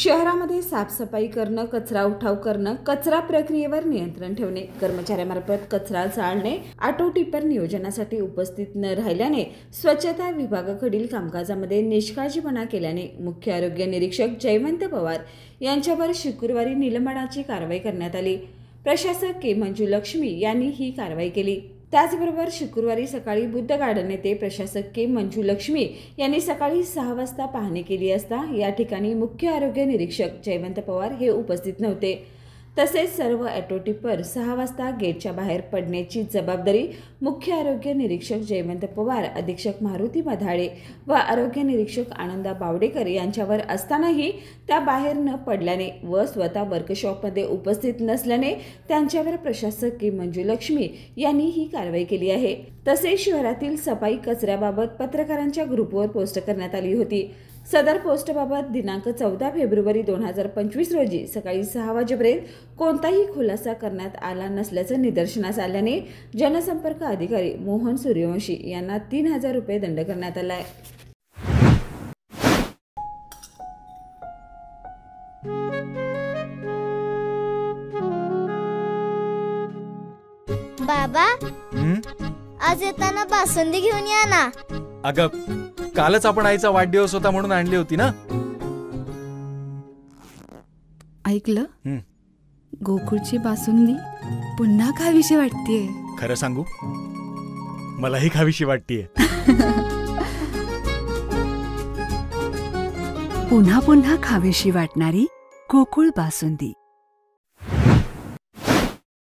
शहरामध्ये साफसफाई करणं, कचरा उठाव करणं, कचरा प्रक्रियेवर नियंत्रण ठेवणे, कर्मचाऱ्यांमार्फत कचरा जाळणे, ऑटो टिपर नियोजनासाठी उपस्थित न राहिल्याने, स्वच्छता विभागाकडील कामकाजामध्ये निष्काळजीपणा केल्याने मुख्य आरोग्य निरीक्षक जयवंत पवार यांच्यावर शुक्रवारी निलंबनाची कारवाई करण्यात आली। प्रशासक के मंजुलक्ष्मी यांनी ही कारवाई केली। त्याचबरोबर शुक्रवारी सकाळी बुद्ध गार्डन येथे प्रशासक के मंजुलक्ष्मी यांनी सकाळी 6 वाजता पाहणी केली असता या ठिकाणी मुख्य आरोग्य निरीक्षक जयवंत पवार हे उपस्थित नव्हते। तसेच सर्व ऑटो टिपर 6 वाजता गेटच्या बाहेर पडण्याची जबाबदारी मुख्य आरोग्य निरीक्षक जयवंत पवार, अधीक्षक मारुती मधाळे व आरोग्य निरीक्षक आनंदा बावडेकर यांच्यावर असतानाही त्या बाहेर न पडल्याने व स्वतः वर्कशॉपमध्ये उपस्थित नसल्याने त्यांच्यावर प्रशासक के मंजुलक्ष्मी यांनी ही कारवाई केली आहे। तसेच शहरातील सफाई कचऱ्याबाबत पत्रकारांच्या ग्रुपवर पोस्ट करण्यात आली होती। सदर पोस्टबाबत दिनांक 14 फेब्रुवारी 2025 रोजी सकाळी 6 वाजेपर्यंत कोणताही खुलासा करण्यात आला नसल्याचं निदर्शनास आल्याने जनसंपर्क अधिकारी मोहन सूर्यवंशी यांना 3000 रुपये दंड करण्यात आला आहे। बाबा, आज येताना बासुंदी घेऊन या ना। अगं, कालच आपण आईचा वाढदिवस होता म्हणून आणली होती ना। ऐकलं? गोकुळची बासुंदी पुन्हा खावीशी वाटतेय। खरं सांगू, मलाही खावीशी वाटतेय। पुन्हा पुन्हा खावीशी वाटणारी गोकुळ बासुंदी।